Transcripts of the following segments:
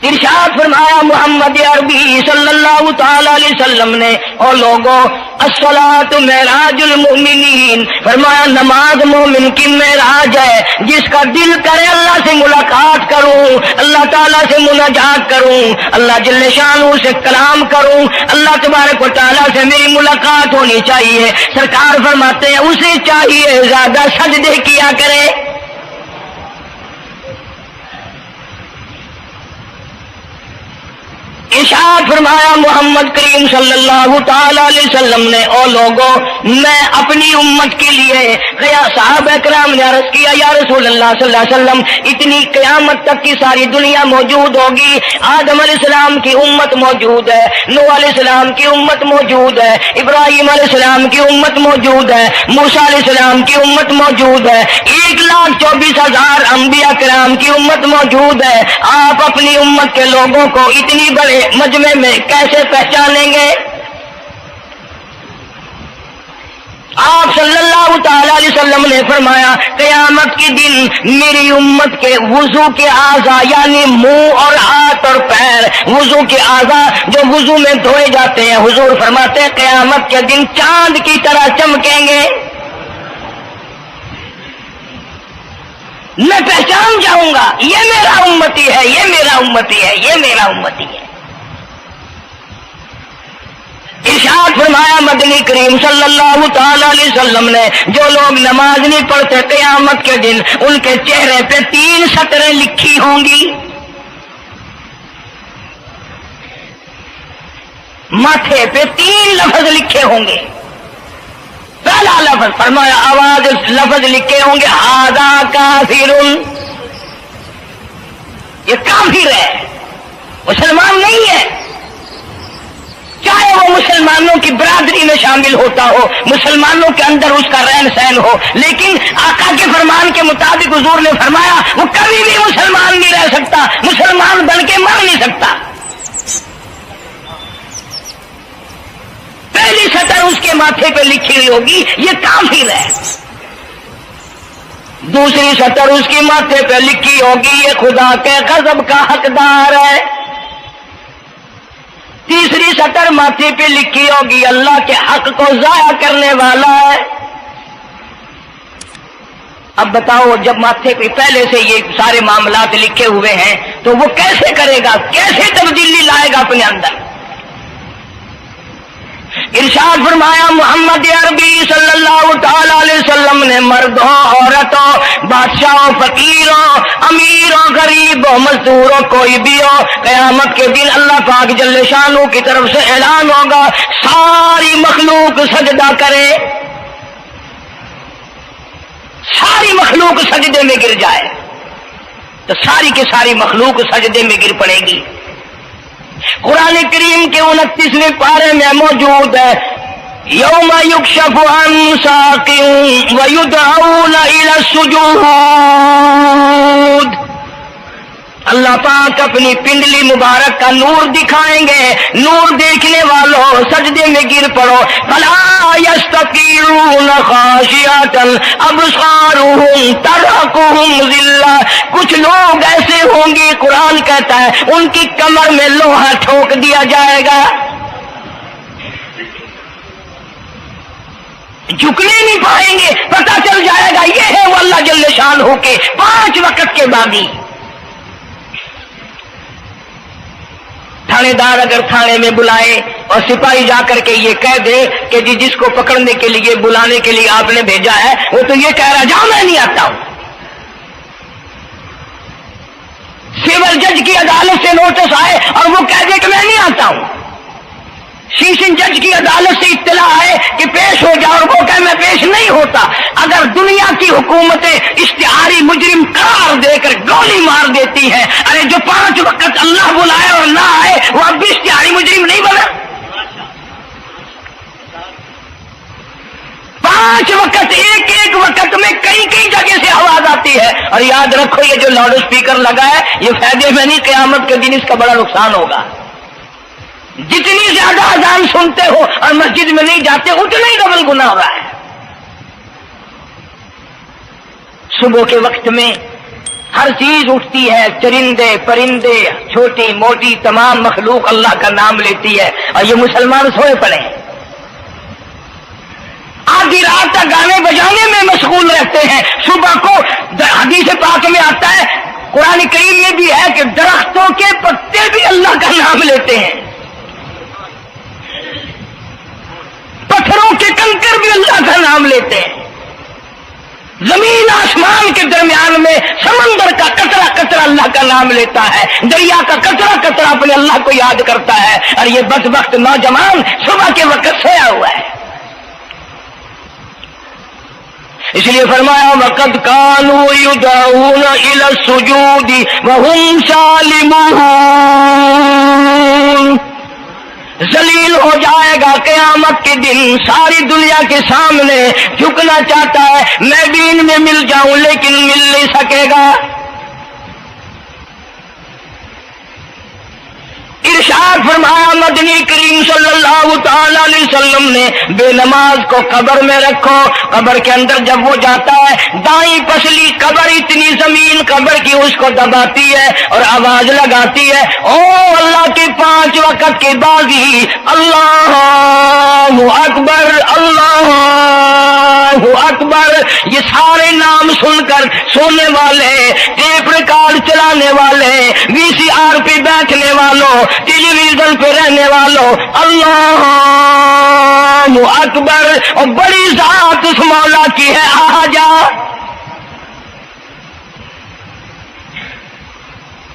ارشاد فرمایا محمد عربی صلی اللہ تعالی علیہ وسلم نے، اور لوگوں الصلاۃ معراج المؤمنین، فرمایا نماز مومن کی معراج ہے، جس کا دل کرے اللہ سے ملاقات کروں، اللہ تعالیٰ سے مناجات کروں، اللہ جل شانہ سے کلام کروں، اللہ تبارک و تعالیٰ سے میری ملاقات ہونی چاہیے۔ سرکار فرماتے ہیں اسے چاہیے زیادہ سجدے کیا کرے۔ ارشاد فرمایا محمد کریم صلی اللہ تعالی علیہ وسلم نے، او لوگوں میں اپنی امت کے لیے صحابہ کرام نے عرض کیا یا رسول اللہ صلی اللہ علیہ وسلم اتنی قیامت تک کی ساری دنیا موجود ہوگی، آدم علیہ السلام کی امت موجود ہے، نوح علیہ السلام کی امت موجود ہے، ابراہیم علیہ السلام کی امت موجود ہے، موسیٰ علیہ السلام کی امت موجود ہے، 1,24,000 انبیاء کرام کی امت موجود ہے، آپ اپنی امت کے لوگوں کو اتنی بڑے مجمع میں کیسے پہچانیں گے؟ آپ صلی اللہ تعالی علیہ وسلم نے فرمایا قیامت کے دن میری امت کے وضو کے اعضاء یعنی منہ اور ہاتھ اور پیر، وضو کے اعضاء جو وضو میں دھوئے جاتے ہیں، حضور فرماتے ہیں قیامت کے دن چاند کی طرح چمکیں گے، میں پہچان جاؤں گا یہ میرا امتی ہے، یہ میرا امتی ہے، یہ میرا امتی ہے۔ ارشاد فرمایا مدنی کریم صلی اللہ تعالی علیہ وسلم نے، جو لوگ نماز نہیں پڑھتے قیامت کے دن ان کے چہرے پہ 3 سطریں لکھی ہوں گی، ماتھے پہ 3 لفظ لکھے ہوں گے۔ پہلا لفظ فرمایا آواز لفظ لکھے ہوں گے ھذا کافر، یہ کافر ہے، مسلمان نہیں ہے، چاہے وہ مسلمانوں کی برادری میں شامل ہوتا ہو، مسلمانوں کے اندر اس کا رہن سہن ہو، لیکن آقا کے فرمان کے مطابق حضور نے فرمایا وہ کبھی بھی مسلمان نہیں رہ سکتا، مسلمان بن کے مر نہیں سکتا۔ پہلی سطر اس کے ماتھے پہ لکھی ہوئی ہوگی یہ کافر ہے، دوسری سطر اس کے ماتھے پہ لکھی ہوگی یہ خدا کے غضب کا حقدار ہے، تیسری سطر ماتھے پہ لکھی ہوگی اللہ کے حق کو ضائع کرنے والا ہے۔ اب بتاؤ جب ماتھے پہ پہلے سے یہ سارے معاملات لکھے ہوئے ہیں تو وہ کیسے کرے گا، کیسے تبدیلی لائے گا اپنے اندر؟ ارشاد فرمایا محمد عربی صلی اللہ تعالی علیہ وسلم نے مردوں عورتوں بادشاہوں فقیروں امیروں غریبوں مزدوروں کوئی بھی ہو، قیامت کے دن اللہ پاک جل شانہ کی طرف سے اعلان ہوگا ساری مخلوق سجدہ کرے، ساری مخلوق سجدے میں گر جائے، تو ساری کی ساری مخلوق سجدے میں گر پڑے گی۔ قرآن کریم کے 29ویں پارے میں موجود ہے یوم یکشف عن ساق ویدعون الی السجود، اللہ پاک اپنی پنڈلی مبارک کا نور دکھائیں گے، نور دیکھنے والوں سجدے میں گر پڑو، فلا یستطیعون خاشعۃ ابصارهم ترهقهم ذلہ، کچھ لوگ ایسے ہوں گے قرآن کہتا ہے ان کی کمر میں لوہا ٹھوک دیا جائے گا، جھکنے نہیں پائیں گے، پتہ چل جائے گا یہ ہے وہ اللہ جل شانہ کے 5 وقت کے باغی۔ تھانے دار اگر تھانے میں بلائے اور سپاہی جا کر کے یہ کہہ دے کہ جی جس کو پکڑنے کے لیے بلانے کے لیے آپ نے بھیجا ہے وہ تو یہ کہہ رہا جاؤ میں نہیں آتا ہوں، سول جج کی عدالت سے نوٹس آئے اور وہ کہہ دے کہ میں نہیں آتا ہوں، سیشن جج کی عدالت سے اطلاع آئے کہ پیش ہو جاؤ اور وہ کہے میں پیش نہیں ہوتا، اگر دنیا کی حکومتیں اشتہاری مجرم قرار دے کر گولی مار دیتی ہیں، ارے جو 5 وقت اللہ بلائے اور نہ آئے وہ اب بھی اشتہاری مجرم نہیں بنا؟ 5 وقت ایک وقت میں کئی جگہ سے آواز آتی ہے، اور یاد رکھو یہ جو لاؤڈ اسپیکر لگا ہے یہ فائدے میں نہیں، قیامت کے دن اس کا بڑا نقصان ہوگا، جتنی زیادہ اذان سنتے ہو اور مسجد میں نہیں جاتے اتنا ہی ڈبل گناہ ہو رہا ہے۔ صبح کے وقت میں ہر چیز اٹھتی ہے، چرندے پرندے چھوٹی موٹی تمام مخلوق اللہ کا نام لیتی ہے، اور یہ مسلمان سوئے پڑے ہیں، آدھی رات تک گانے بجانے میں مشغول رہتے ہیں۔ صبح کو حدیث پاک میں آتا ہے، قرآن کریم میں بھی ہے کہ درختوں کے پتے بھی اللہ کا نام لیتے ہیں، پتھروں کے کنکر بھی اللہ کا نام لیتے ہیں، زمین آسمان کے درمیان میں سمندر کا قطرہ قطرہ اللہ کا نام لیتا ہے، دریا کا قطرہ قطرہ اپنے اللہ کو یاد کرتا ہے، اور یہ بدبخت نوجوان صبح کے وقت سویا ہوا ہے۔ اس لیے فرمایا وَقَدْ كَانُوا يُدْعَوْنَ إِلَى السُّجُودِ وَهُمْ سَالِمُونَ، ذلیل ہو جائے گا قیامت کے دن، ساری دنیا کے سامنے جھکنا چاہتا ہے، میں بھی ان میں مل جاؤں لیکن مل نہیں سکے گا۔ ارشاد فرمایا مدنی کریم صلی اللہ تعالی علیہ وسلم نے، بے نماز کو قبر میں رکھو، قبر کے اندر جب وہ جاتا ہے دائیں پسلی قبر اتنی زمین قبر کی اس کو دباتی ہے اور آواز لگاتی ہے، او اللہ کی 5 وقت کی بازی، اللہ اکبر اللہ اکبر۔ یہ سارے نام سن کر سونے والے، ٹیپ ریکارڈ چلانے والے، وی سی آر پہ بیٹھنے والوں، ٹیلی ویژن پہ رہنے والوں، اللہ اکبر، اور بڑی ذات اس مولا کی ہے، آ جا۔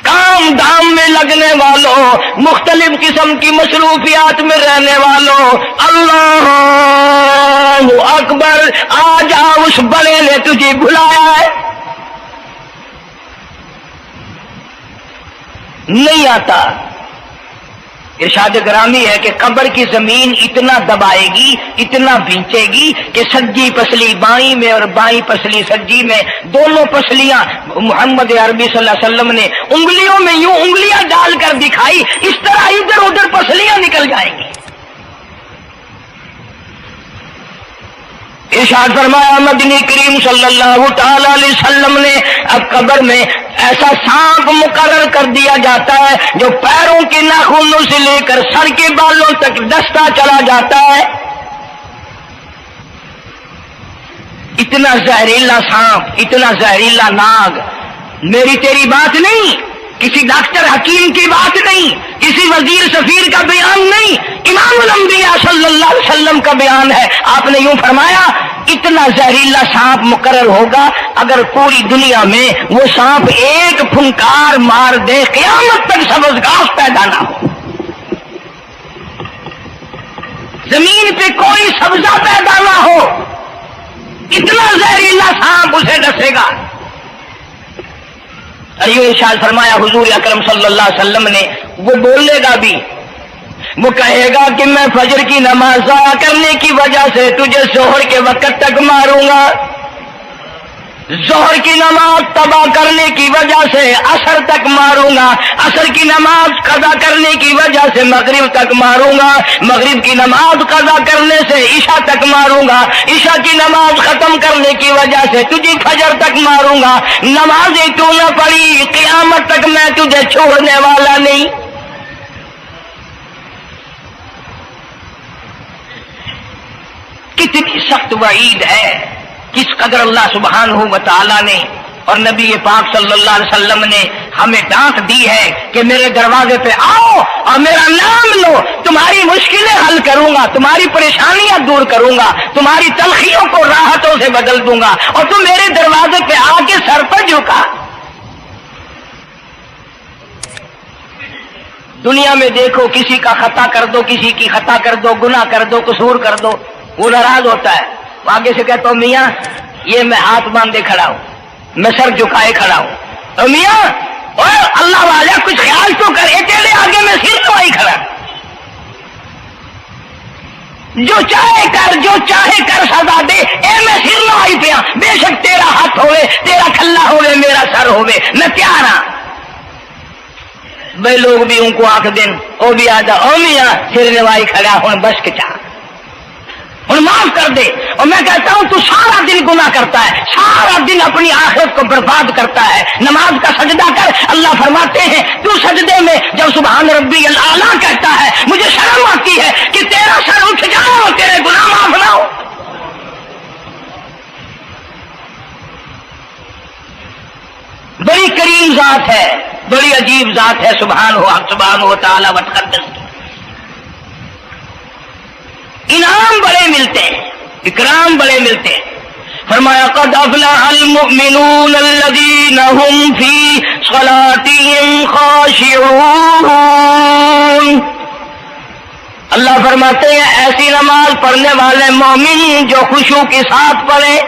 کام دھام میں لگنے والوں، مختلف قسم کی مصروفیات میں رہنے والوں، اللہ اکبر، آ جا، اس بڑے نے تجھے بلایا ہے، نہیں آتا۔ ارشاد گرامی ہے کہ قبر کی زمین اتنا دبائے گی، اتنا بھینچے گی کہ سجی پسلی بائیں میں اور بائیں پسلی سجی میں، دونوں پسلیاں محمد عربی صلی اللہ علیہ وسلم نے انگلیوں میں یوں انگلیاں ڈال کر دکھائی، اس طرح ادھر ادھر پسلیاں نکل جائیں گی۔ ارشاد فرمایا مدنی کریم صلی اللہ تعالی علیہ وسلم نے، اب قبر میں ایسا سانپ مقرر کر دیا جاتا ہے جو پیروں کے ناخنوں سے لے کر سر کے بالوں تک دستہ چلا جاتا ہے، اتنا زہریلا سانپ، اتنا زہریلا ناگ۔ میری تیری بات نہیں، کسی ڈاکٹر حکیم کی بات نہیں، کسی وزیر سفیر کا بیان نہیں، امام الانبیاء صلی اللہ علیہ وسلم کا بیان ہے۔ آپ نے یوں فرمایا اتنا زہریلا سانپ مقرر ہوگا، اگر پوری دنیا میں وہ سانپ ایک پھنکار مار دے قیامت تک سبز گھاس پیدا نہ ہو، زمین پہ کوئی سبزہ پیدا نہ ہو، اتنا زہریلا سانپ اسے ڈسے گا۔ ایو ارشاد فرمایا حضور اکرم صلی اللہ علیہ وسلم نے، وہ بولے گا بھی، وہ کہے گا کہ میں فجر کی نماز ضائع کرنے کی وجہ سے تجھے ظہر کے وقت تک ماروں گا، ظہر کی نماز تباہ کرنے کی وجہ سے عصر تک ماروں گا، عصر کی نماز قضا کرنے کی وجہ سے مغرب تک ماروں گا، مغرب کی نماز قضا کرنے سے عشاء تک ماروں گا، عشاء کی نماز ختم کرنے کی وجہ سے تجھے فجر تک ماروں گا، نمازیں تو نہ پڑھی قیامت تک میں تجھے چھوڑنے والا نہیں۔ کتنی سخت وعید ہے، کس قدر اللہ سبحانہ و تعالی نے اور نبی پاک صلی اللہ علیہ وسلم نے ہمیں ڈانٹ دی ہے کہ میرے دروازے پہ آؤ اور میرا نام لو، تمہاری مشکلیں حل کروں گا، تمہاری پریشانیاں دور کروں گا، تمہاری تلخیوں کو راحتوں سے بدل دوں گا، اور تم میرے دروازے پہ آ کے سر پر جھکا۔ دنیا میں دیکھو، کسی کا خطا کر دو، کسی کی خطا کر دو، گناہ کر دو، قصور کر دو، وہ ناراض ہوتا ہے، وہ آگے سے کہتا ہوں میاں یہ میں ہاتھ باندھے کھڑا ہوں، میں سر جھکائے کھڑا ہوں، اور میاں اور اللہ والا کچھ خیال تو کر، تیرے آگے میں سر نوائی کھڑا، جو چاہے کر، جو چاہے کر سزا دے، اے میں سر نوائی پیا، بے شک تیرا ہاتھ ہوئے، تیرا کھلا ہوئے، میرا سر ہوئے، میں تیار ہاں۔ بھائی لوگ بھی ان کو آنکھ دن، وہ بھی آدھا او میاں سر نوائی کھڑا ہوں بس کے چاہ، اور معاف کر دے. اور میں کہتا ہوں تو سارا دن گناہ کرتا ہے, سارا دن اپنی آخرت کو برباد کرتا ہے. نماز کا سجدہ کر. اللہ فرماتے ہیں تو سجدے میں جب سبحان ربی الاعلیٰ کہتا ہے مجھے شرم آتی ہے کہ تیرا سر اٹھ جاؤ اور تیرے گناہ معاف نہ ہو. بڑی کریم ذات ہے, بڑی عجیب ذات ہے. سبحان و تعالی و تقدس. انعام بڑے ملتے ہیں, اکرام بڑے ملتے ہیں. فرمایا قد افلح المؤمنون الذین هم فی صلاتهم خاشعون. اللہ فرماتے ہیں ایسی نماز پڑھنے والے مومن جو خشوع کے ساتھ پڑھیں,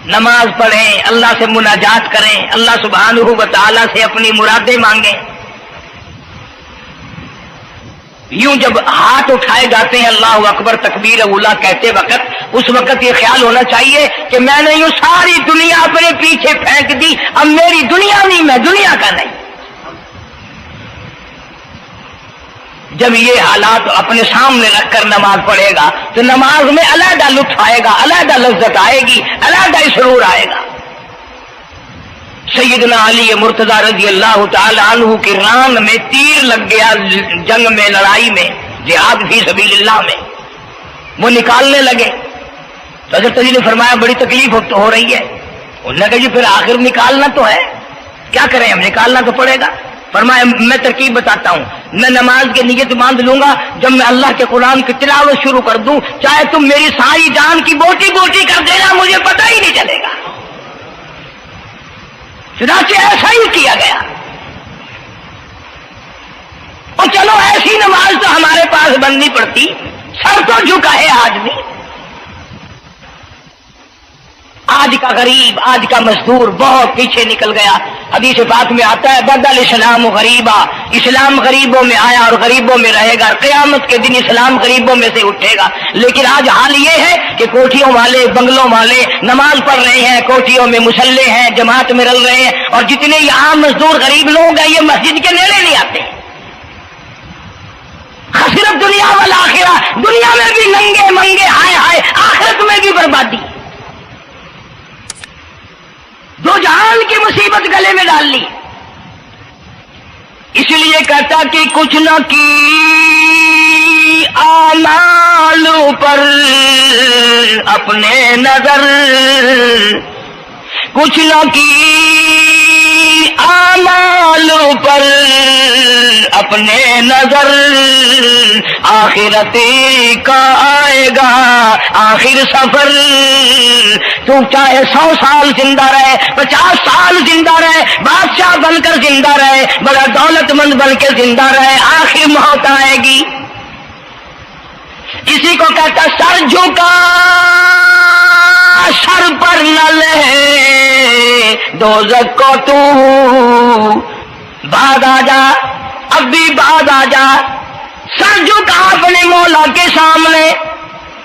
نماز پڑھیں, اللہ سے مناجات کریں, اللہ سبحانہ و تعالی سے اپنی مرادیں مانگیں. یوں جب ہاتھ اٹھائے جاتے ہیں اللہ اکبر تکبیر اولا کہتے وقت, اس وقت یہ خیال ہونا چاہیے کہ میں نے یوں ساری دنیا اپنے پیچھے پھینک دی, اب میری دنیا نہیں, میں دنیا کا نہیں. جب یہ حالات اپنے سامنے رکھ کر نماز پڑھے گا تو نماز میں علیحدہ لطف آئے گا, علیحدہ لذت آئے گی, علیحدہ سرور آئے گا. سیدنا علی مرتضی رضی اللہ تعالی عنہ کی ران میں تیر لگ گیا جنگ میں, لڑائی میں, جہاد فی سبیل اللہ میں. وہ نکالنے لگے تو حضرت علی نے فرمایا بڑی تکلیف ہو رہی ہے. انہوں نے کہا جی پھر آخر نکالنا تو ہے, کیا کریں ہم, نکالنا تو پڑے گا. فرمایا میں ترکیب بتاتا ہوں, میں نماز کی نیت باندھ لوں گا, جب میں اللہ کے قرآن کی تلاوت شروع کر دوں چاہے تم میری ساری جان کی بوٹی بوٹی کر دینا مجھے پتہ ہی نہیں چلے گا. چنانچہ ایسا ہی کیا گیا. اور چلو ایسی نماز تو ہمارے پاس بننی پڑتی, سر تو جھکا ہے آدمی. آج کا غریب, آج کا مزدور بہت پیچھے نکل گیا. حدیث پاک میں آتا ہے بدل اسلام غریبا, اسلام غریبوں میں آیا اور غریبوں میں رہے گا, قیامت کے دن اسلام غریبوں میں سے اٹھے گا. لیکن آج حال یہ ہے کہ کوٹھیوں والے بنگلوں والے نماز پڑھ رہے ہیں, کوٹھیوں میں مصلے ہیں, جماعت میں رل رہے ہیں, اور جتنے یہ عام مزدور غریب لوگ ہیں یہ مسجد کے نیڑے نہیں آتے. خسرت دنیا والآخرہ, دنیا میں بھی ننگے منگے ہائے ہائے, آخرت میں بھی بربادی. دو جہان کی مصیبت گلے میں ڈال لی. اس لیے کہتا کہ کچھ نہ کی اعمال پر اپنے نظر, کچھ نہ کی اعمال پر اپنے نظر, آخرت کا آئے گا آخر سفر. تو چاہے 100 سال زندہ رہے, 50 سال زندہ رہے, بادشاہ بن کر زندہ رہے, بڑا دولت مند بن کے زندہ رہے, آخر موت آئے گی. اسی کو کہتا سر جھکا سر پر نہ لے دوزخ کو تو, بعد آ جا, اب بھی بعد آ جا. سر جھکا اپنے مولا کے سامنے.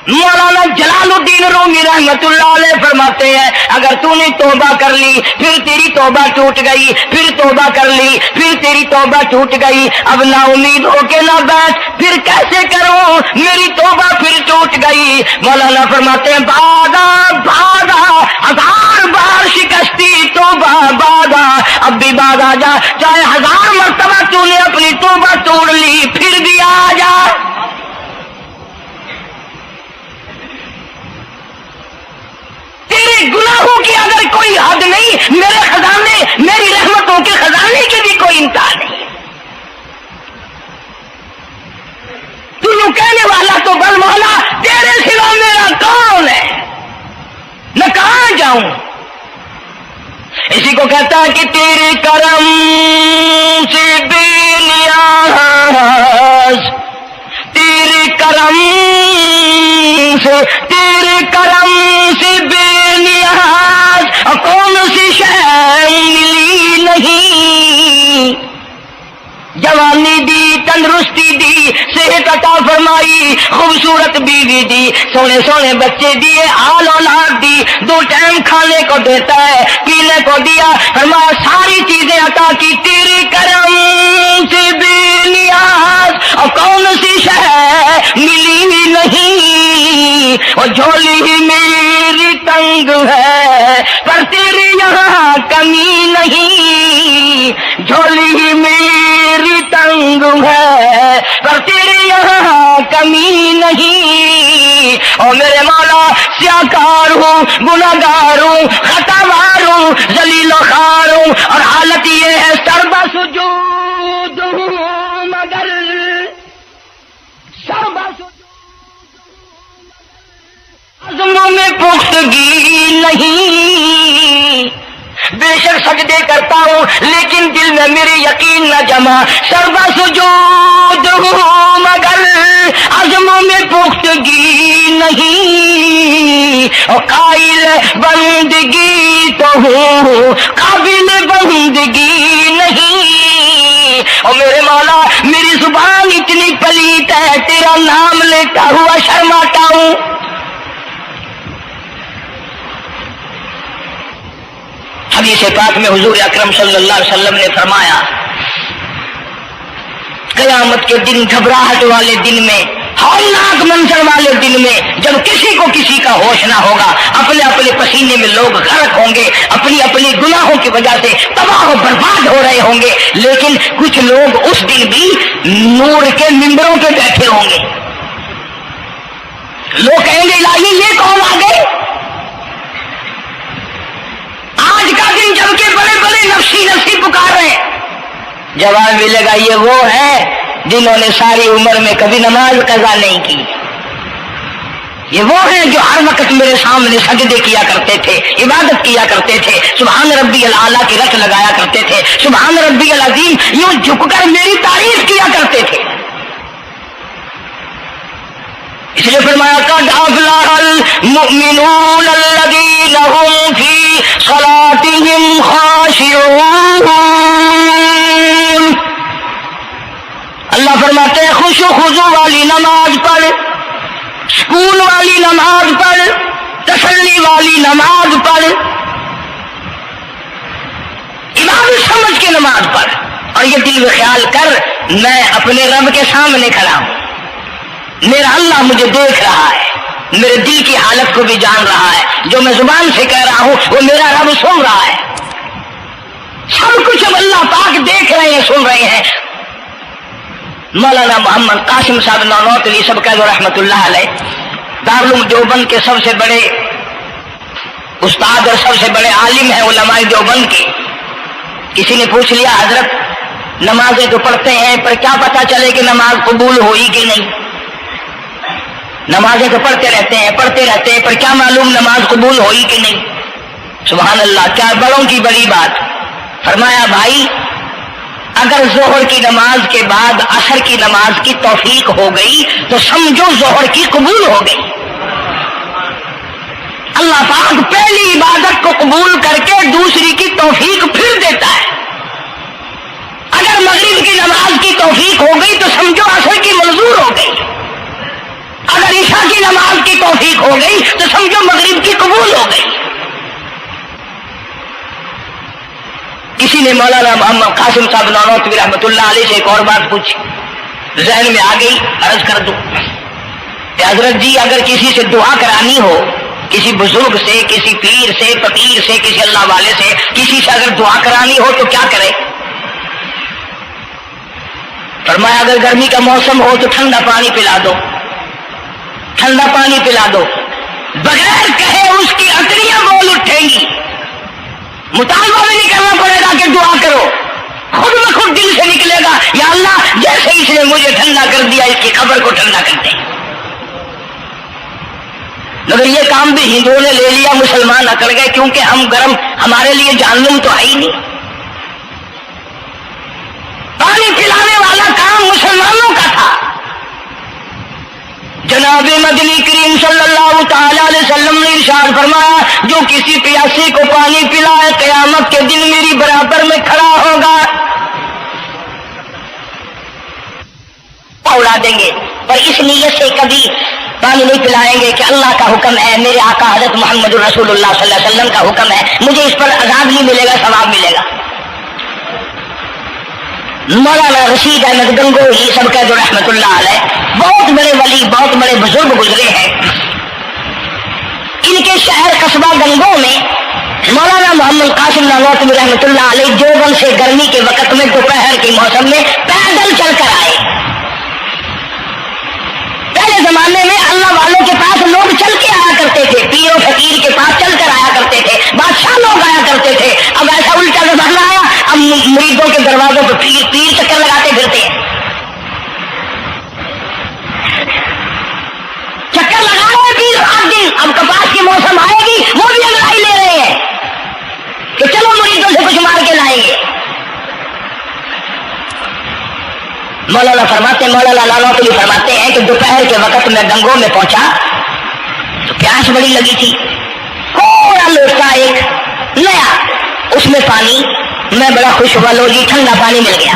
مولانا جلال الدین رومی رحمت اللہ علیہ فرماتے ہیں اگر تو نے توبہ کر لی پھر تیری توبہ ٹوٹ گئی, پھر توبہ کر لی پھر تیری توبہ ٹوٹ گئی, اب نا امید ہو کے نہ بیٹھ, پھر کیسے کروں میری توبہ پھر ٹوٹ گئی. مولانا فرماتے ہیں بادا بادا, 1000 بار شکستی توبہ بادا, اب بھی بعد آ جا, چاہے 1000 مرتبہ تو نے اپنی توبہ توڑ لی پھر بھی آ جا. تیرے گناہوں کی اگر کوئی حد نہیں, میرے خزانے, میری رحمتوں کے خزانے کی بھی کوئی انتہا نہیں. تو یوں کہنے والا تو بل مولا تیرے سوا میرا کون ہے, میں کہاں جاؤں. اسی کو کہتا ہے کہ تیرے کرم سے بے نیاز, تیرے کرم سے بے نیاز, کون سی شے ملی نہیں. جوانی دی, تندرستی دی, صحت عطا فرمائی, خوبصورت بیوی دی, سونے سونے بچے دیے, آل اولاد دی, 2 ٹائم کھانے کو دیتا ہے, پینے کو دیا, فرمایا ساری چیزیں عطا کی, تیرے کرم سے بے نیاز, اور کون سی شے ملی نہیں. اور جھولی ہی میری تنگ ہے پر تیرے یہاں کمی نہیں، جھولی ہی میری تنگ ہے پر تیرے یہاں کمی نہیں، اور میرے مولا سیاکار ہوں، گناہگار ہوں، خطاوار ہوں، ذلیل و خوار ہوں، اور حالت یہ ہے سربا سجود ہوں مگر سربا عزموں میں پختگی نہیں، بے شک سجدے کرتا ہوں لیکن دل میں میرے یقین نہ جمع، سربا سجود ہوں مگر عزموں میں پختگی نہیں، اور قائل بندگی تو ہوں قابل بندگی نہیں، اور میرے مولا میری زبان اتنی پلیت ہے تیرا نام لیتا ہوا شرماتا ہوں۔ حدیث پاک میں حضور اکرم صلی اللہ علیہ وسلم نے فرمایا قیامت کے دن، گھبراہٹ والے دن میں، ہولناک منظر والے دن میں، جب کسی کو کسی کا ہوش نہ ہوگا، اپنے اپنے پسینے میں لوگ غرق ہوں گے، اپنی اپنی گناہوں کی وجہ سے تباہ و برباد ہو رہے ہوں گے، لیکن کچھ لوگ اس دن بھی نور کے ممبروں پہ بیٹھے ہوں گے، لوگ کہیں گے الہی یہ کون آ گئے؟ آج کا دن جبکہ بڑے بڑے نفسی نفسی پکار رہے ہیں، جواب ملے گا یہ وہ ہے جنہوں نے ساری عمر میں کبھی نماز قضا نہیں کی، یہ وہ ہیں جو ہر وقت میرے سامنے سجدے کیا کرتے تھے، عبادت کیا کرتے تھے، سبحان ربی الاعلیٰ کی رٹ لگایا کرتے تھے، سبحان ربی العظیم یوں جھک کر میری تعریف کیا کرتے تھے۔ اس لیے فرمایا قد افلح المؤمنون الذین هم فی صلاتهم خاشعون، اللہ فرماتے ہیں خوش و خضوع والی نماز پڑھ، سکون والی نماز پڑھ، تسلی والی نماز پڑھ، عبادت سمجھ کے نماز پڑھ، اور یہ دل میں خیال کر میں اپنے رب کے سامنے کھڑا ہوں، میرا اللہ مجھے دیکھ رہا ہے، میرے دل کی حالت کو بھی جان رہا ہے، جو میں زبان سے کہہ رہا ہوں وہ میرا رب سن رہا ہے، سب کچھ اب اللہ پاک دیکھ رہے ہیں، سن رہے ہیں۔ مولانا محمد قاسم صاحب نانوتوی سب کا رحمت اللہ علیہ دارالعلوم دیوبند کے سب سے بڑے استاد اور سب سے بڑے عالم ہیں علماء دیوبند کے، کسی نے پوچھ لیا حضرت نمازیں تو پڑھتے ہیں پر کیا پتا چلے کہ نماز قبول ہوئی کہ نہیں؟ نمازیں تو پڑھتے رہتے ہیں پر کیا معلوم نماز قبول ہوئی کہ نہیں؟ سبحان اللہ، کیا بڑوں کی بڑی بات۔ فرمایا بھائی اگر ظہر کی نماز کے بعد عصر کی نماز کی توفیق ہو گئی تو سمجھو ظہر کی قبول ہو گئی۔ اللہ پاک پہلی عبادت کو قبول کر کے دوسری کی توفیق پھر دیتا ہے۔ اگر مغرب کی نماز کی توفیق ہو گئی تو سمجھو عصر کی منظور ہو گئی، اگر عشاء کی نماز کی توفیق ہو گئی تو سمجھو مغرب کی قبول ہو گئی۔ کسی نے مولانا محمد قاسم صاحب نانوتوی رحمۃ اللہ علیہ سے ایک اور بات پوچھی، ذہن میں آ گئی، عرض کر دوں کہ حضرت جی اگر کسی سے دعا کرانی ہو، کسی بزرگ سے، کسی پیر سے، فقیر سے، کسی اللہ والے سے، کسی سے اگر دعا کرانی ہو تو کیا کرے؟ فرمایا اگر گرمی کا موسم ہو تو ٹھنڈا پانی پلا دو، ٹھنڈا پانی پلا دو، بغیر کہے اس کی اکڑیاں بول اٹھیں گی، مطالبہ بھی نہیں کرنا پڑے گا کہ دعا کرو، خود بخود دل سے نکلے گا یا اللہ جیسے اس نے مجھے ٹھنڈا کر دیا اس کی قبر کو ٹھنڈا کر دے۔ مگر یہ کام بھی ہندوؤں نے لے لیا، مسلمان اکڑ گئے کیونکہ ہم گرم، ہمارے لیے جہنم تو ہے ہی نہیں۔ پانی پلانے والا کام مسلمانوں کا تھا۔ جناب مدنی کریم صلی اللہ تعالی علیہ وسلم نے ارشاد فرمایا جو کسی پیاسے کو پانی پلائے قیامت کے دن میری برابر میں کھڑا ہوگا، اڑا دیں گے، پر اس نیت سے کبھی پانی نہیں پلائیں گے کہ اللہ کا حکم ہے، میرے آقا حضرت محمد رسول اللہ صلی اللہ علیہ وسلم کا حکم ہے، مجھے اس پر عذاب نہیں ملے گا، ثواب ملے گا۔ مولانا رشید احمد گنگوہی سب کا جو رحمت اللہ علیہ، بہت بڑے ولی، بہت بڑے بزرگ گزرے ہیں، ان کے شہر قصبہ گنگوں میں مولانا محمد قاسم نانوتوی رحمۃ اللہ علیہ دیوبند سے گرمی کے وقت میں دوپہر کے موسم میں پیدل چل کر آئے. پہلے زمانے میں اللہ والوں کے پاس لوگ چل کے آیا کرتے تھے, پیر و فقیر کے پاس چل کر آیا کرتے تھے, بادشاہ لوگ آیا کرتے تھے. اب ایسا الٹا زمانہ آیا, اب مریدوں کے دروازوں پہ پیر چکر لگاتے پھرتے ہیں. چکر لگا رہے پیر رات دن. اب کپاس کی موسم آئے گی وہ بھی انگڑائی لے رہے ہیں کہ چلو مریدوں سے کچھ مار کے لائیں گے. مولانا نانوتوی فرماتے ہیں کہ دوپہر کے وقت میں گنگوں میں پہنچا تو پیاس بڑی لگی تھی. تھوڑا لوٹا ایک نیا, اس میں پانی, میں بڑا خوش ہوا, لو جی ٹھنڈا پانی مل گیا.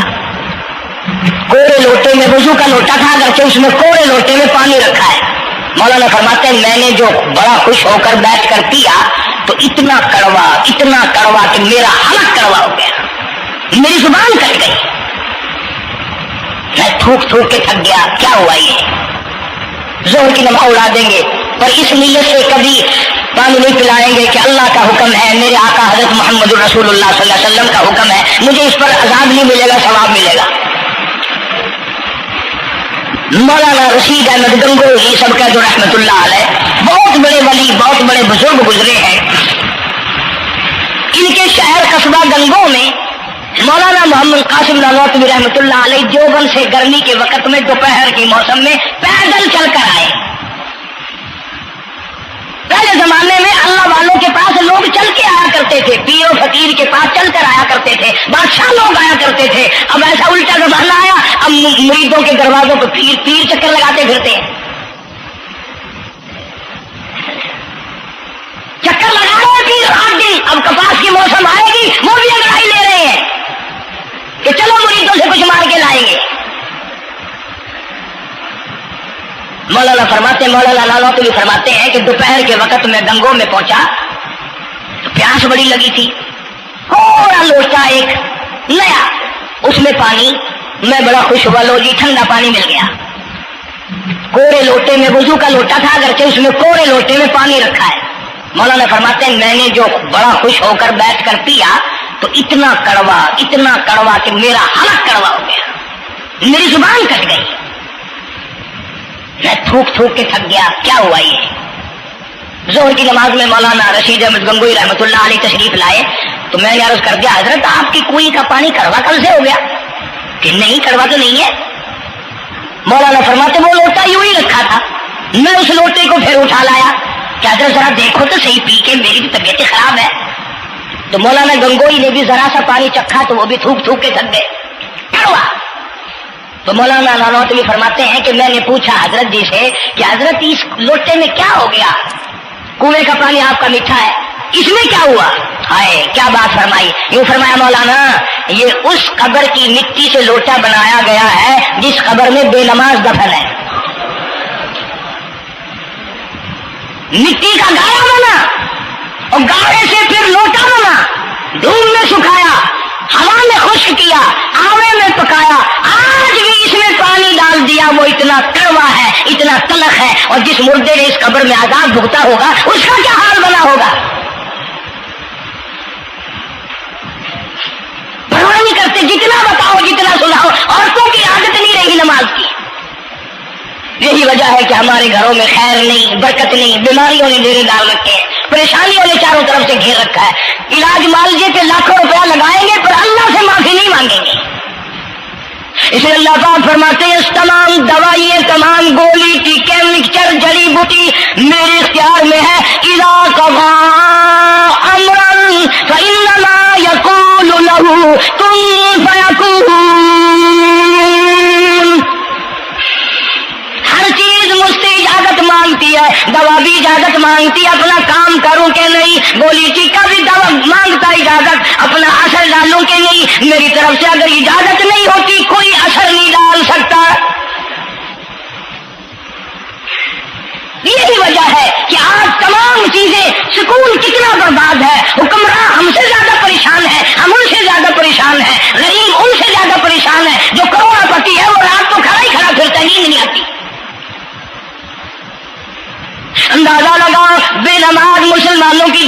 کوڑے لوٹے میں, وضو کا لوٹا تھا اگرچہ اس میں کوڑے لوٹے میں پانی رکھا ہے. مولانا فرماتے ہیں میں نے جو بڑا خوش ہو کر بیٹھ کر پیا تو اتنا کڑوا کہ میرا حلق کڑوا ہو گیا, میری زبان کٹ گئی, میں تھوک کے تھک گیا. کیا ہوا یہ زہر کی نماز اڑا دیں گے پر اس نیت سے کبھی پانی نہیں پلائیں گے کہ اللہ کا حکم ہے, میرے آقا حضرت محمد رسول اللہ صلی اللہ علیہ وسلم کا حکم ہے, مجھے اس پر عذاب نہیں ملے گا, ثواب ملے گا. مولانا رشید احمد گنگوہی سب کا جو رحمت اللہ علیہ بہت بڑے ولی, بہت بڑے بزرگ گزرے ہیں. ان کے شہر قصبہ گنگوں میں مولانا محمد قاسم نانوتوی رحمۃ اللہ علیہ دیوبند سے گرمی کے وقت میں دوپہر کے موسم میں پیدل چل کر آئے. پہلے زمانے میں اللہ والوں کے پاس لوگ چل کے آیا کرتے تھے, پیر و فقیر کے پاس چل کر آیا کرتے تھے, بادشاہ لوگ آیا کرتے تھے. اب ایسا الٹا زمانہ آیا, اب مریدوں کے دروازوں پہ پیر چکر لگاتے پھرتے ہیں. چکر لگا رہے پیر رات دن. اب کپاس کی موسم آئے گی وہ بھی انگڑائی لے رہے ہیں کہ چلو مریدوں سے کچھ مار کے لائیں گے. مولانا نانوتوی فرماتے ہیں کہ دوپہر کے وقت میں گنگوں میں پہنچا تو پیاس بڑی لگی تھی. تھوڑا لوٹا ایک نیا, اس میں پانی, میں بڑا خوش ہوا, لو جی ٹھنڈا پانی مل گیا. کوڑے لوٹے میں, وضو کا لوٹا تھا اگرچہ اس میں کوڑے لوٹے میں پانی رکھا ہے. مولانا فرماتے ہیں میں نے جو بڑا خوش ہو کر بیٹھ کر پیا تو اتنا کڑوا کہ میرا حلق کڑوا ہو گیا, میری زبان کٹ گئی, میں تھوک کے تھک گیا. کیا ہوا یہ ظہر کی نماز میں مولانا رشید احمد گنگوہی رحمۃ اللہ علیہ تشریف لائے تو میں نے عرض کر دیا حضرت آپ کی کنویں کا پانی کڑوا کل سے ہو گیا؟ کہ نہیں کڑوا تو نہیں ہے. مولانا فرماتے وہ لوٹا یوں ہی رکھا تھا, میں اس لوٹے کو پھر اٹھا لایا کہ حضرت ذرا دیکھو تو صحیح, پی کے میری بھی طبیعت خراب ہے. تو مولانا گنگوہی نے بھی ذرا سا پانی چکھا تو وہ بھی تھوک کے تھک گئے, کڑوا. تو مولانا نانوتوی فرماتے ہیں کہ میں نے پوچھا حضرت جی سے کہ حضرت اس لوٹے میں کیا ہو گیا, کنویں کا پانی آپ کا میٹھا ہے, اس میں کیا ہوا؟ ہائے کیا بات فرمائی. یوں فرمایا مولانا یہ اس قبر کی مٹی سے لوٹا بنایا گیا ہے جس قبر میں بے نماز دفن ہے. مٹی کا گاڑا بنا اور گاڑے سے پھر لوٹا بنا, دھوپ میں سکھایا, ہوا میں خشک کیا, آوے میں پکایا, آج بھی اس میں پانی ڈال دیا, وہ اتنا کڑوا ہے, اتنا تلخ ہے, اور جس مردے نے اس قبر میں عذاب بھگتا ہوگا اس کا کیا حال بنا ہوگا. پرواہ نہیں کرتے, جتنا بتاؤ جتنا سناؤ. عورتوں کی عادت نہیں رہی نماز کی. یہی وجہ ہے کہ ہمارے گھروں میں خیر نہیں, برکت نہیں, بیماریوں نے ڈیرے ڈال رکھے ہیں, پریشانیوں نے چاروں طرف سے گھیر رکھا ہے. علاج معالجے پہ لاکھوں روپیہ لگائیں گے پر اللہ سے معافی نہیں مانگیں گے. اس لیے اللہ پاک فرماتے ہیں تمام دوائیں, تمام گولی, ٹیکے, مکسچر, جڑی بوٹی میرے اختیار میں ہے. اذا قضى امرا فانما يقول له كن فيكون. ہر چیز مجھ سے اجازت مانگتی ہے, دوا بھی اجازت مانگتی ہے اپنا کام کروں کہ نہیں, گولی ٹیکا بھی دوا مانگتا اجازت اپنا اثر ڈالوں کہ نہیں. میری طرف سے اگر اجازت نہیں ہوتی کوئی اثر نہیں ڈال سکتا. یہی وجہ ہے کہ آج تمام چیزیں, سکون کتنا برباد ہے, حکمراں ہم سے زیادہ پریشان ہے, ہم ان سے زیادہ پریشان ہے, غریب ان سے زیادہ پریشان ہے. جو کروڑ پتی ہے وہ رات کو کھڑا ہی کھڑا پھرتا, نیند نہیں آتی. اندازہ لگا بے نماز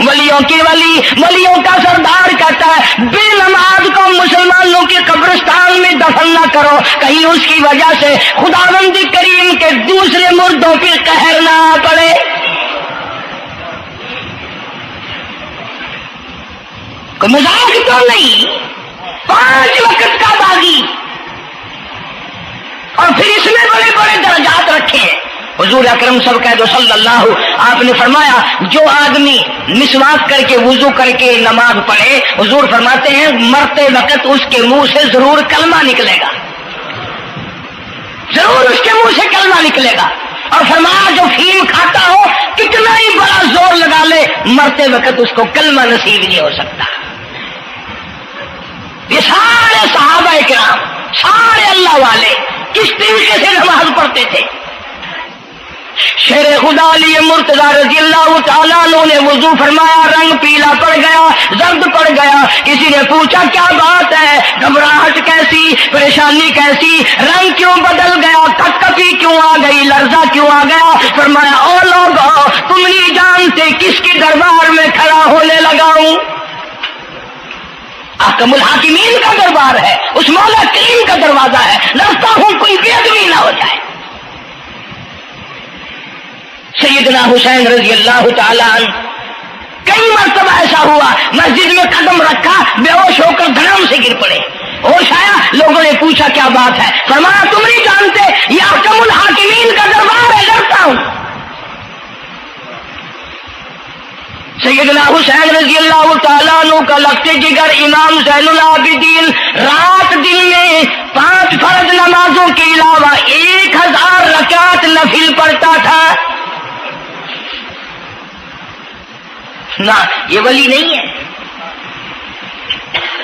ولیوں کی ولی، ولیوں کا سردار کہتا ہے بے نماز کو مسلمانوں کے قبرستان میں دفن نہ کرو، کہیں اس کی وجہ سے خداوند کریم کے دوسرے مردوں پہ قہر نہ پڑے۔ کوئی مذاق تو نہیں، 5 وقت کا باغی، اور پھر اس میں بڑے بڑے درجات رکھے ہیں۔ حضور اکرم صلی اللہ آپ نے فرمایا جو آدمی مسواک کر کے وضو کر کے نماز پڑھے، حضور فرماتے ہیں مرتے وقت اس کے منہ سے ضرور کلمہ نکلے گا، ضرور اس کے منہ سے کلمہ نکلے گا۔ اور فرمایا جو فیم کھاتا ہو کتنا ہی بڑا زور لگا لے، مرتے وقت اس کو کلمہ نصیب نہیں ہو سکتا۔ یہ سارے صحابہ کرام، سارے اللہ والے کس طریقے سے نماز پڑھتے تھے۔ شیر خدا علی مرتضی رضی اللہ تعالیٰ عنہ نے وضو فرمایا، رنگ پیلا پڑ گیا، زرد پڑ گیا۔ کسی نے پوچھا کیا بات ہے، گھبراہٹ کیسی، پریشانی کیسی، رنگ کیوں بدل گیا، کپکپی کیوں آ گئی، لرزہ کیوں آ گیا؟ فرمایا او لوگو تم نہیں جانتے کس کے دربار میں کھڑا ہونے لگا ہوں۔ احکم الحاکمین کا دربار ہے، اس مولا کریم کا دروازہ ہے، ڈرتا ہوں کوئی بے ادبی نہ ہو جائے۔ سیدنا حسین رضی اللہ تعالیٰ عنہ کئی مرتبہ ایسا ہوا مسجد میں قدم رکھا، بے ہوش ہو کر دھڑام سے گر پڑے، ہوش آیا، لوگوں نے پوچھا کیا بات ہے؟ فرمایا تم نہیں جانتے یہ احکم الحاکمین کا دربار ہے، ڈرتا ہوں۔ سیدنا حسین رضی اللہ تعالیٰ عنہ کا لگتے جگر امام زین العابدین رات دن میں 5 فرض نمازوں کے علاوہ 1000 رکعت نفل پڑھتا تھا۔ نہ یہ ولی نہیں ہے،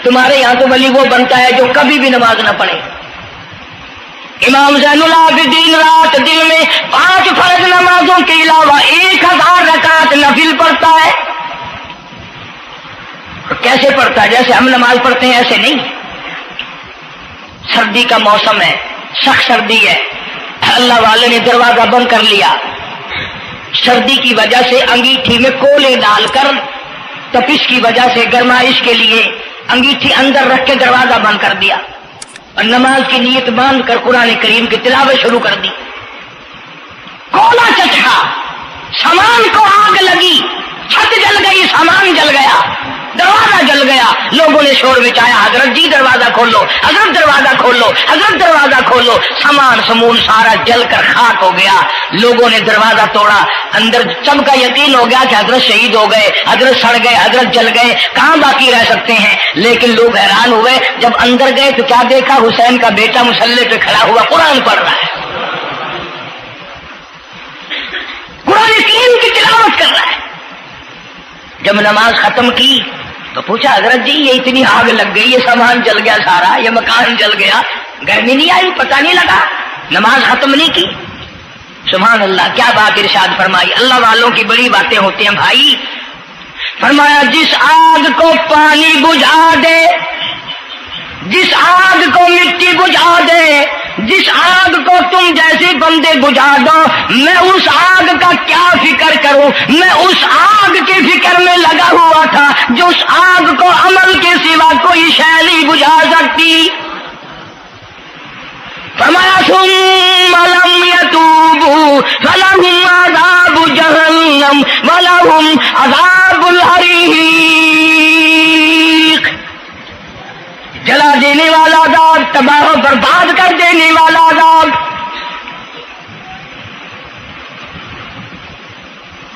تمہارے یہاں تو ولی وہ بنتا ہے جو کبھی بھی نماز نہ پڑھے۔ امام زین العابدین رات دن میں 5 فرض نمازوں کے علاوہ 1000 رکعت نفل پڑھتا ہے۔ کیسے پڑھتا ہے؟ جیسے ہم نماز پڑھتے ہیں ایسے نہیں۔ سردی کا موسم ہے، سخت سردی ہے، اللہ والے نے دروازہ بند کر لیا، سردی کی وجہ سے انگیٹھی میں کولے ڈال کر، تپش کی وجہ سے گرمائش کے لیے انگیٹھی اندر رکھ کے دروازہ بند کر دیا، اور نماز کی نیت باندھ کر قرآن کریم کی تلاوت شروع کر دی۔ کولا چچا، سامان کو آگ لگی، چھت جل گئی، سامان جل گیا، دروازہ جل گیا، لوگوں نے شور مچایا حضرت جی دروازہ کھولو، حضرت دروازہ کھولو، حضرت دروازہ کھولو۔ سامان سمون سارا جل کر خاک ہو گیا، لوگوں نے دروازہ توڑا، اندر سب کا یقین ہو گیا کہ حضرت شہید ہو گئے، حضرت سڑ گئے، حضرت جل گئے، کہاں باقی رہ سکتے ہیں؟ لیکن لوگ حیران ہوئے، جب اندر گئے تو کیا دیکھا؟ حسین کا بیٹا مصلی پہ کھڑا ہوا قرآن پڑھ رہا ہے، قرآن کریم کی تلاوت کر رہا ہے۔ جب نماز ختم کی تو پوچھا حضرت جی یہ اتنی آگ لگ گئی، یہ سامان جل گیا سارا، یہ مکان جل گیا، گرمی نہیں آئی، پتہ نہیں لگا، نماز ختم نہیں کی؟ سبحان اللہ، کیا بات ارشاد فرمائی۔ اللہ والوں کی بڑی باتیں ہوتی ہیں بھائی۔ فرمایا جس آگ کو پانی بجھا دے، جس آگ کو مٹی بجھا دے، جس آگ کو تم جیسے بندے بجھا دو، میں اس آگ کا کیا فکر کروں؟ میں اس آگ کی فکر میں لگا ہوا تھا جو اس آگ کو عمل کے سوا کوئی شے نہیں بجھا سکتی۔ فرمایا ثم لم يتوبوا فلهم عذاب جہنم ولهم عذاب الحریق، جلا دینے والا عذاب، تباہ و برباد کر دینے والا عذاب۔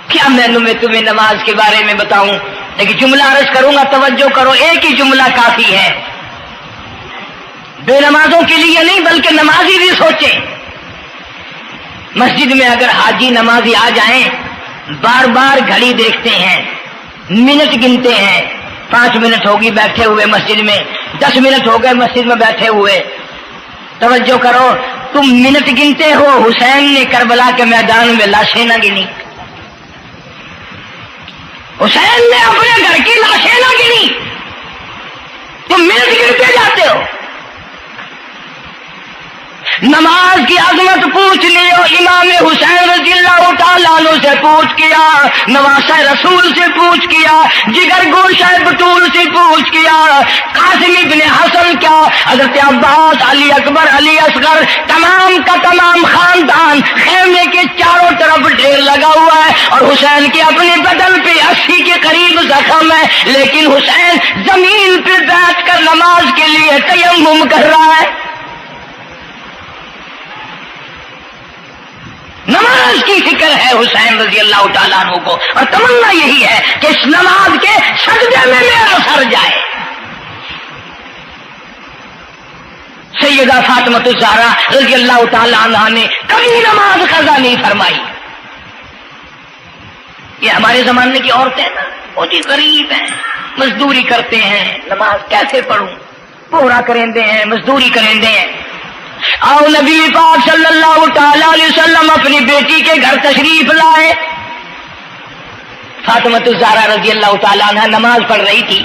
کیا میں تمہیں نماز کے بارے میں بتاؤں؟ لیکن جملہ عرض کروں گا، توجہ کرو، ایک ہی جملہ کافی ہے، بے نمازوں کے لیے نہیں بلکہ نمازی بھی سوچیں۔ مسجد میں اگر حاجی نمازی آ جائیں، بار بار گھڑی دیکھتے ہیں، منٹ گنتے ہیں، 5 منٹ ہوگی بیٹھے ہوئے مسجد میں، 10 منٹ ہو گئے مسجد میں بیٹھے ہوئے، توجہ کرو، تم منٹ گنتے ہو، حسین نے کربلا کے میدان میں لاشیں نہ گنی، حسین نے اپنے گھر کی لاشیں نہ گنی، تم منٹ گنتے جاتے ہو۔ نماز کی عظمت پوچھ لیو، امام حسین رضی اللہ تعالیٰ مسلمانوں سے پوچھ کیا، نواسہ رسول سے پوچھ کیا، جگر گوشہ بطول سے پوچھ کیا، قاسم ابن حسن کیا، حضرت عباس، علی اکبر، علی اصغر، تمام کا تمام خاندان خیمے کے چاروں طرف ڈھیر لگا ہوا ہے، اور حسین کے اپنے بدن پہ 80 کے قریب زخم ہے، لیکن حسین زمین پہ بیٹھ کر نماز کے لیے تیمم کر رہا ہے۔ نماز کی فکر ہے حسین رضی اللہ تعالیٰ عنہ کو، اور تمنا یہی ہے کہ اس نماز کے سجدے میں میرا سر جائے۔ سیدہ فاطمہ الزہرا رضی اللہ تعالیٰ عنہ نے کبھی نماز قضا نہیں فرمائی۔ یہ ہمارے زمانے کی عورتیں نا بہت ہی غریب ہیں، مزدوری کرتے ہیں، نماز کیسے پڑھوں، پورا کریں ہیں، مزدوری کریں ہیں۔ اور نبی پاک صلی اللہ تعالی علیہ وسلم اپنی بیٹی کے گھر تشریف لائے۔ فاطمہ الزہرا رضی اللہ تعالیٰ عنہ نماز پڑھ رہی تھی،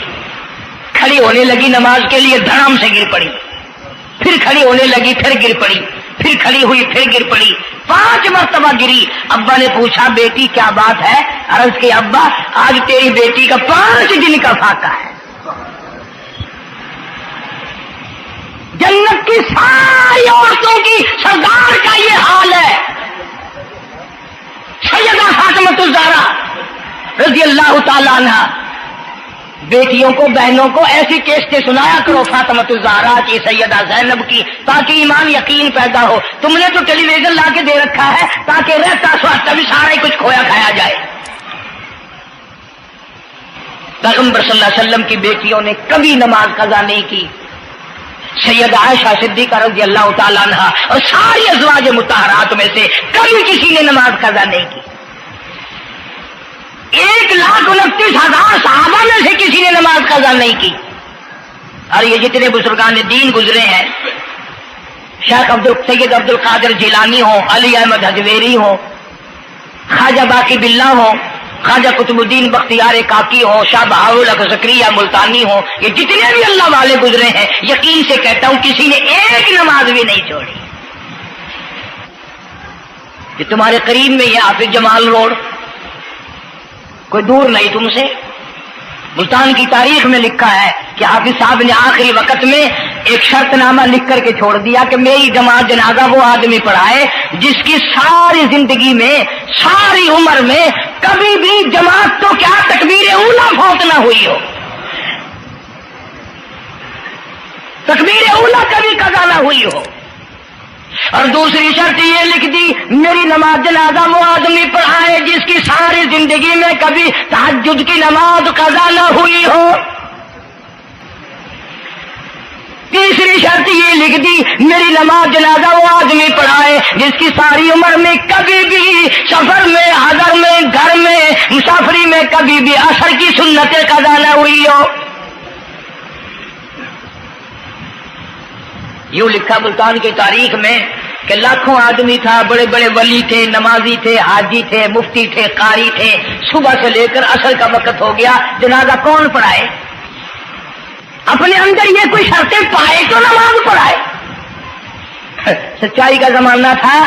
کھڑی ہونے لگی نماز کے لیے، دھڑام سے گر پڑی، پھر کھڑی ہونے لگی، پھر گر پڑی، پھر کھڑی ہوئی، پھر گر پڑی، 5 مرتبہ گری۔ ابا نے پوچھا بیٹی کیا بات ہے؟ عرض کی ابا آج تیری بیٹی کا 5 دن کا فاقہ ہے، جنت کی ساری عورتوں کی سردار کا یہ حال ہے۔ سیدہ فاطمہ الزہرا رضی اللہ تعالیٰ عنہ، بیٹیوں کو بہنوں کو ایسی کیسٹیں سنایا کرو فاطمہ الزہرا کی، سیدہ زینب کی، تاکہ ایمان یقین پیدا ہو۔ تم نے تو ٹیلی ویژن لا کے دے رکھا ہے تاکہ رہتا سوچتا بھی سارا ہی کچھ کھویا کھایا جائے۔ پیغمبر صلی اللہ علیہ وسلم کی بیٹیوں نے کبھی نماز قضا نہیں کی۔ سیدہ عائشہ صدیقہ رضی اللہ تعالیٰ عنہ اور ساری ازواج مطہرات میں سے کبھی کسی نے نماز قضا نہیں کی۔ 1,29,000 صحابہ میں سے کسی نے نماز قضا نہیں کی۔ اور یہ جتنے بزرگان دین گزرے ہیں، شیخ سید عبد القادر جیلانی ہوں، علی احمد حجویری ہوں، خواجہ باقی باللہ ہوں، خواجہ قطب الدین بختیار کاکی ہوں، شاہ بہاؤالحق زکریا ملتانی ہوں، یہ جتنے بھی اللہ والے گزرے ہیں، یقین سے کہتا ہوں کسی نے ایک نماز بھی نہیں چھوڑی۔ یہ تمہارے قریب میں یہ حافظ جمال روڈ، کوئی دور نہیں تم سے، ملتان کی تاریخ میں لکھا ہے کہ حافظ صاحب نے آخری وقت میں ایک شرط نامہ لکھ کر کے چھوڑ دیا کہ میری جماعت جنازہ وہ آدمی پڑھائے جس کی ساری زندگی میں، ساری عمر میں کبھی بھی جماعت تو کیا تکبیر اولیٰ فوت نہ ہوئی ہو، تکبیر اولیٰ کبھی قضا نہ ہوئی ہو۔ اور دوسری شرط یہ لکھ دی میری نماز جنازہ وہ آدمی پڑھائے جس کی ساری زندگی میں کبھی تہجد کی نماز قضا نہ ہوئی ہو۔ تیسری شرط یہ لکھ دی میری نماز جنازہ وہ آدمی پڑھائے جس کی ساری عمر میں کبھی بھی سفر میں، حضر میں، گھر میں، مسافری میں کبھی بھی عصر کی سنت قضا نہ ہوئی ہو۔ یوں لکھا ملتان کی تاریخ میں کہ لاکھوں آدمی تھا، بڑے بڑے ولی تھے، نمازی تھے، حاجی تھے، مفتی تھے، قاری تھے، صبح سے لے کر عصر کا وقت ہو گیا، جنازہ کون پڑھائے؟ اپنے اندر یہ کوئی شرطیں پائے تو نماز پڑھائے۔ سچائی کا زمانہ تھا،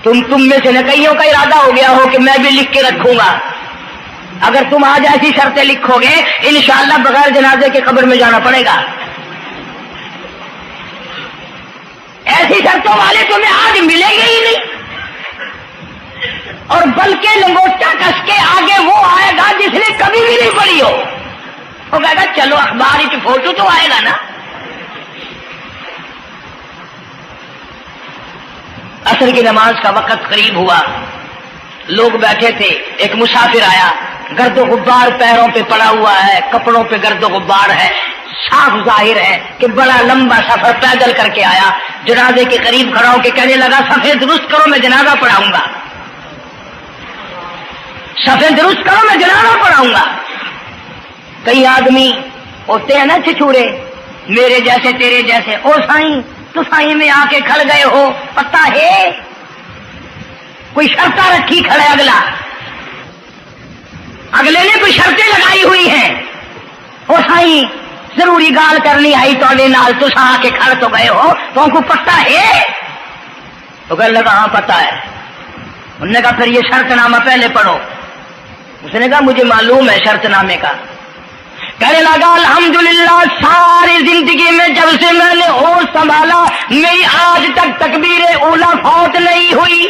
تم میں سے نہ کئیوں کا ارادہ ہو گیا ہو کہ میں بھی لکھ کے رکھوں گا، اگر تم آج ایسی شرطیں لکھو گے انشاءاللہ بغیر جنازے کے قبر میں جانا پڑے گا۔ ایسی شرطوں والے تمہیں آج ملیں گے ہی نہیں، اور بلکہ لنگوٹا کس کے آگے وہ آئے گا جس نے کبھی بھی نہیں پڑھی ہو، وہ کہے گا چلو اخبار کی فوٹو تو آئے گا نا۔ عصر کی نماز کا وقت قریب ہوا، لوگ بیٹھے تھے، ایک مسافر آیا، گرد و غبار پیروں پہ پڑا ہوا ہے، کپڑوں پہ گرد و غبار ہے، صاف ظاہر ہے کہ بڑا لمبا سفر پیدل کر کے آیا۔ جنازے کے قریب کھڑا ہو کے کہنے لگا صفیں درست کرو میں جنازہ پڑھاؤں گا، صفیں درست کرو میں جنازہ پڑھاؤں گا۔ کئی آدمی ہوتے ہیں نا چھچورے، میرے جیسے تیرے جیسے، او سائیں تو سائیں میں آ کے کھڑ گئے ہو، پتہ ہے کوئی شرطیں رکھی کھڑے، اگلے نے کوئی شرطیں لگائی ہوئی ہیں، او سائیں ضروری گال کرنی آئی تو نال تو آ کے کھڑ تو گئے ہو، تو ان کو پتہ ہے؟ تو کہنے لگا ہاں پتہ ہے۔ انہوں نے کہا پھر یہ شرط نامہ پہلے پڑھو. اس نے کہا مجھے معلوم ہے شرط نامے کا. کہنے لگا الحمدللہ ساری زندگی میں جب سے میں نے ہوش سنبھالا میری آج تک تکبیر اولا فوت نہیں ہوئی.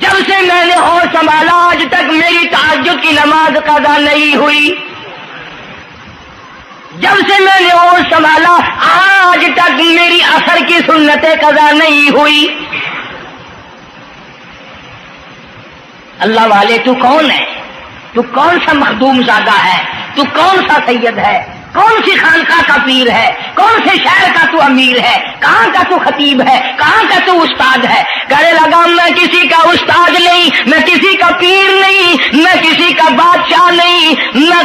جب سے میں نے ہوش سنبھالا آج تک میری تہجد کی نماز قضا نہیں ہوئی. جب سے میں نے ہوش سنبھالا آج تک میری عصر کی سنتیں قضا نہیں ہوئی. اللہ والے تو کون ہے؟ تو کون سا مخدوم زادہ ہے؟ تو کون سا سید ہے؟ کون سی خانقاہ کا پیر ہے؟ کون سے شہر کا تو امیر ہے؟ کہاں کا تو خطیب ہے؟ کہاں کا تو استاد ہے؟ کہنے لگا میں کسی کا استاد نہیں، میں کسی کا پیر نہیں، میں کسی کا بادشاہ نہیں، میں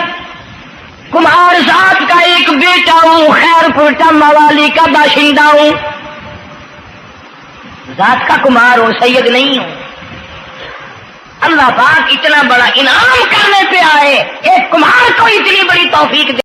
کمہار ذات کا ایک بیٹا ہوں، خیر پور موالی کا باشندہ ہوں، ذات کا کمہار ہوں، سید نہیں ہوں. اللہ پاک اتنا بڑا انعام کرنے پہ آئے، ایک کمہار کو اتنی بڑی توفیق دے.